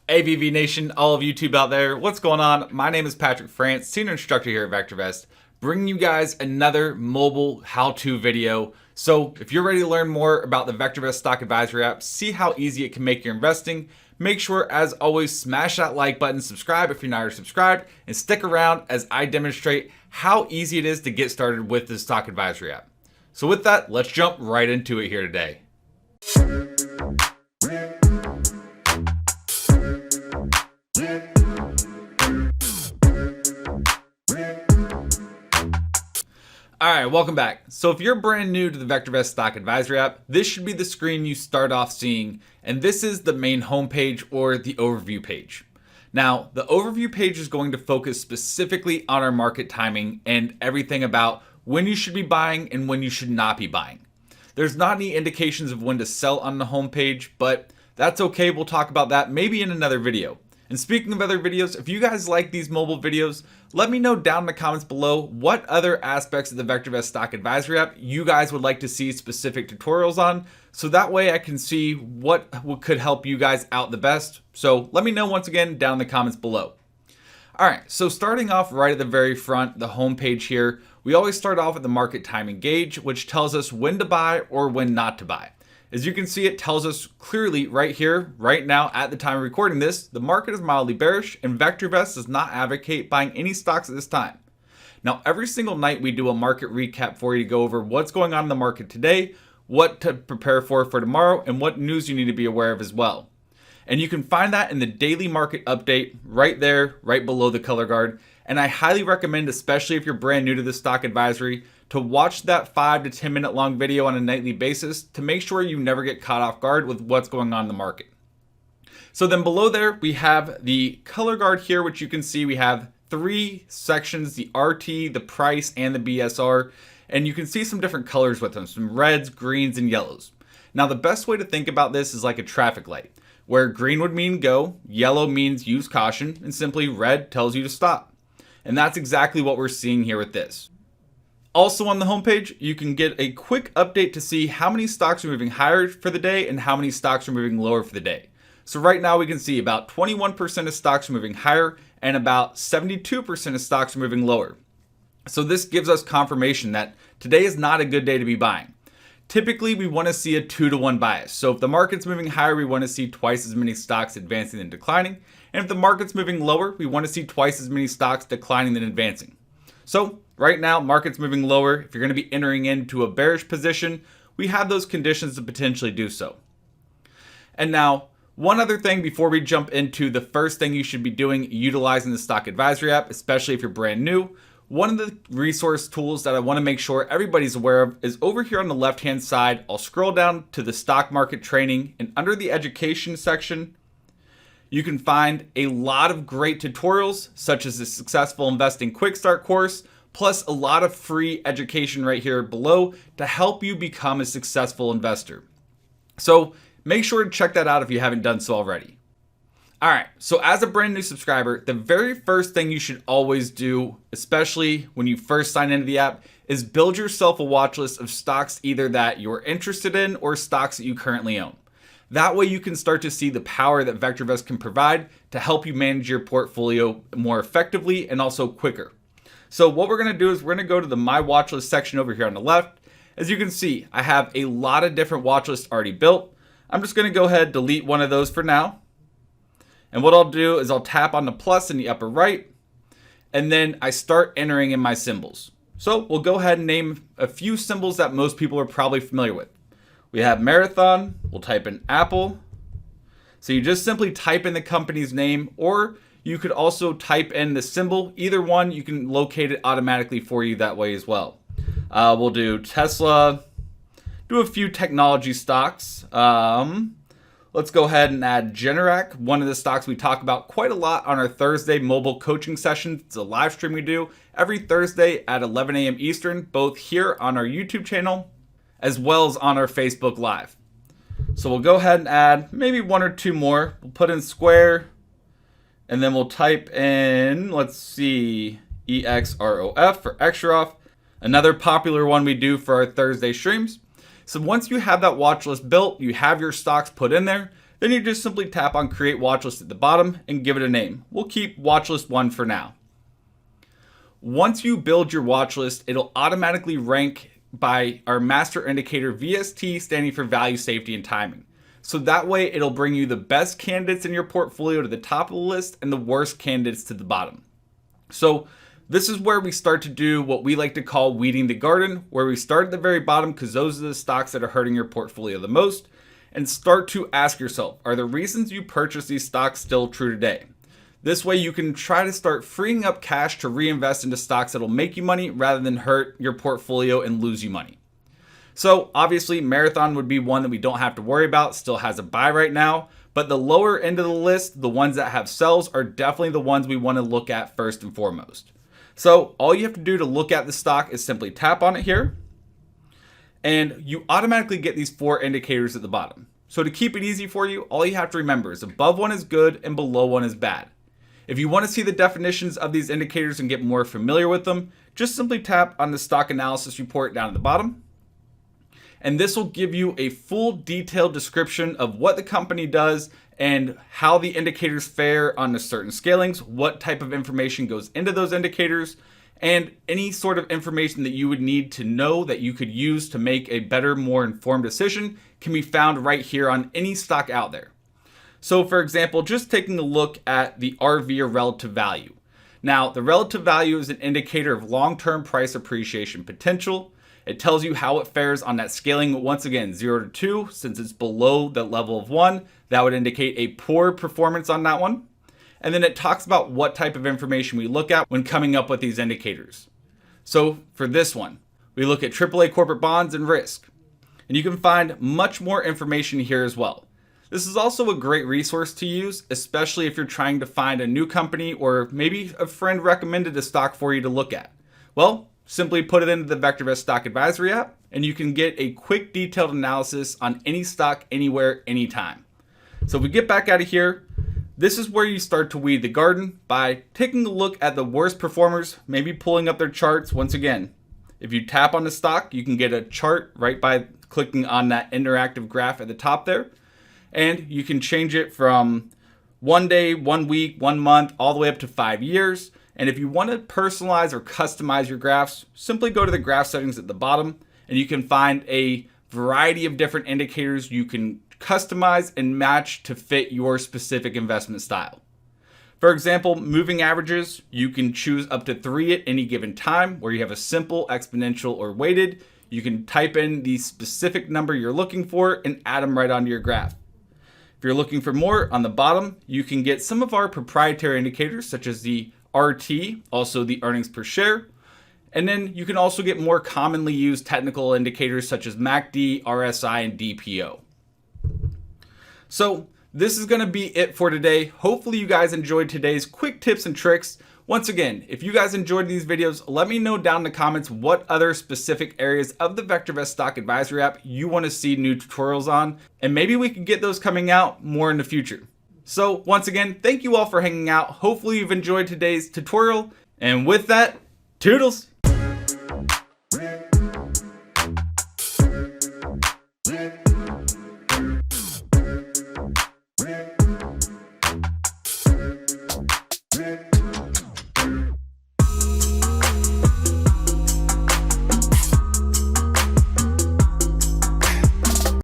ABV Nation, all of YouTube out there, what's going on? My name is Patrick France, Senior Instructor here at VectorVest, bringing you guys another mobile how-to video. So if you're ready to learn more about the VectorVest Stock Advisory app, see how easy it can make your investing, make sure, as always, smash that like button, subscribe if you're not already subscribed, and stick around as I demonstrate how easy it is to get started with the Stock Advisory app. So with that, let's jump right into it here today. Alright, welcome back. So if you're brand new to the VectorVest Stock Advisory app, this should be the screen you start off seeing, and this is the main homepage or the overview page. Now, the overview page is going to focus specifically on our market timing and everything about when you should be buying and when you should not be buying. There's not any indications of when to sell on the homepage, but that's okay. We'll talk about that maybe in another video. And speaking of other videos, if you guys like these mobile videos, let me know down in the comments below what other aspects of the VectorVest Stock Advisory app you guys would like to see specific tutorials on, so that way I can see what could help you guys out the best. So let me know once again down in the comments below. Alright, so starting off right at the very front, the home page here, we always start off with the market timing gauge, which tells us when to buy or when not to buy. As you can see, it tells us clearly right here, right now, at the time of recording this, the market is mildly bearish and VectorVest does not advocate buying any stocks at this time. Now, every single night we do a market recap for you to go over what's going on in the market today, what to prepare for tomorrow, and what news you need to be aware of as well. And you can find that in the daily market update right there, right below the color guard. And I highly recommend, especially if you're brand new to the stock advisory, to watch that 5 to 10 minute long video on a nightly basis to make sure you never get caught off guard with what's going on in the market. So then below there, we have the color guard here, which you can see we have 3 sections, the RT, the price, and the BSR. And you can see some different colors with them, some reds, greens, and yellows. Now, the best way to think about this is like a traffic light, where green would mean go, yellow means use caution, and simply red tells you to stop. And that's exactly what we're seeing here with this. Also on the homepage, you can get a quick update to see how many stocks are moving higher for the day and how many stocks are moving lower for the day. So right now we can see about 21% of stocks are moving higher and about 72% of stocks are moving lower. So this gives us confirmation that today is not a good day to be buying. Typically, we want to see a 2-to-1 bias. So if the market's moving higher, we want to see twice as many stocks advancing than declining. And if the market's moving lower, we want to see twice as many stocks declining than advancing. So right now, market's moving lower. If you're going to be entering into a bearish position, we have those conditions to potentially do so. And now, one other thing before we jump into the first thing you should be doing utilizing the Stock Advisory app, especially if you're brand new. One of the resource tools that I want to make sure everybody's aware of is over here on the left-hand side. I'll scroll down to the stock market training, and under the education section, you can find a lot of great tutorials, such as the Successful Investing Quick Start course, plus a lot of free education right here below to help you become a successful investor. So make sure to check that out if you haven't done so already. Alright, so as a brand new subscriber, the very first thing you should always do, especially when you first sign into the app, is build yourself a watch list of stocks either that you're interested in or stocks that you currently own. That way you can start to see the power that VectorVest can provide to help you manage your portfolio more effectively and also quicker. So what we're going to do is we're going to go to the My Watchlist section over here on the left. As you can see, I have a lot of different watch lists already built. I'm just going to go ahead and delete one of those for now. And what I'll do is I'll tap on the plus in the upper right, and then I start entering in my symbols. So we'll go ahead and name a few symbols that most people are probably familiar with. We have Marathon, we'll type in Apple. So you just simply type in the company's name, or you could also type in the symbol. Either one, you can locate it automatically for you that way as well. We'll do Tesla, do a few technology stocks. Let's go ahead and add Generac, one of the stocks we talk about quite a lot on our Thursday mobile coaching session. It's a live stream we do every Thursday at 11 a.m. Eastern, both here on our YouTube channel as well as on our Facebook Live. So we'll go ahead and add maybe 1 or 2 more. We'll put in Square, and then we'll type in, let's see, EXROF for Exrof, another popular one we do for our Thursday streams. So once you have that watch list built, you have your stocks put in there, Then you just simply tap on Create Watchlist at the bottom and give it a name. We'll keep Watchlist 1 for now. Once you build your watchlist, it'll automatically rank by our master indicator VST, standing for value, safety, and timing. So that way it'll bring you the best candidates in your portfolio to the top of the list and the worst candidates to the bottom. So this is where we start to do what we like to call weeding the garden, where we start at the very bottom because those are the stocks that are hurting your portfolio the most, and start to ask yourself, are the reasons you purchased these stocks still true today? This way you can try to start freeing up cash to reinvest into stocks that'll make you money rather than hurt your portfolio and lose you money. So obviously Marathon would be one that we don't have to worry about, still has a buy right now, but the lower end of the list, the ones that have sells, are definitely the ones we want to look at first and foremost. So all you have to do to look at the stock is simply tap on it here, and you automatically get these 4 indicators at the bottom. So to keep it easy for you, all you have to remember is above one is good and below one is bad. If you want to see the definitions of these indicators and get more familiar with them, just simply tap on the stock analysis report down at the bottom. And this will give you a full detailed description of what the company does and how the indicators fare on the certain scalings, what type of information goes into those indicators, and any sort of information that you would need to know that you could use to make a better, more informed decision can be found right here on any stock out there. So for example, just taking a look at the RV or relative value. Now, the relative value is an indicator of long-term price appreciation potential. It tells you how it fares on that scaling, once again, 0 to 2, since it's below the level of 1, that would indicate a poor performance on that one. And then it talks about what type of information we look at when coming up with these indicators. So for this one, we look at AAA corporate bonds and risk. And you can find much more information here as well. This is also a great resource to use, especially if you're trying to find a new company or maybe a friend recommended a stock for you to look at. Well, simply put it into the VectorVest Stock Advisory app, and you can get a quick detailed analysis on any stock, anywhere, anytime. So if we get back out of here, this is where you start to weed the garden by taking a look at the worst performers, maybe pulling up their charts. Once again, if you tap on the stock, you can get a chart right by clicking on that interactive graph at the top there. And you can change it from 1 day, 1 week, 1 month, all the way up to 5 years. And if you want to personalize or customize your graphs, simply go to the graph settings at the bottom, and you can find a variety of different indicators you can customize and match to fit your specific investment style. For example, moving averages, you can choose up to 3 at any given time, where you have a simple, exponential, or weighted. You can type in the specific number you're looking for and add them right onto your graph. If you're looking for more, on the bottom, you can get some of our proprietary indicators, such as the RT, also the earnings per share. And then you can also get more commonly used technical indicators such as MACD, RSI, and DPO. So this is going to be it for today. Hopefully you guys enjoyed today's quick tips and tricks. Once again, if you guys enjoyed these videos, let me know down in the comments what other specific areas of the VectorVest Stock Advisory app you want to see new tutorials on, and maybe we could get those coming out more in the future. So once again, thank you all for hanging out. Hopefully you've enjoyed today's tutorial, and with that, toodles!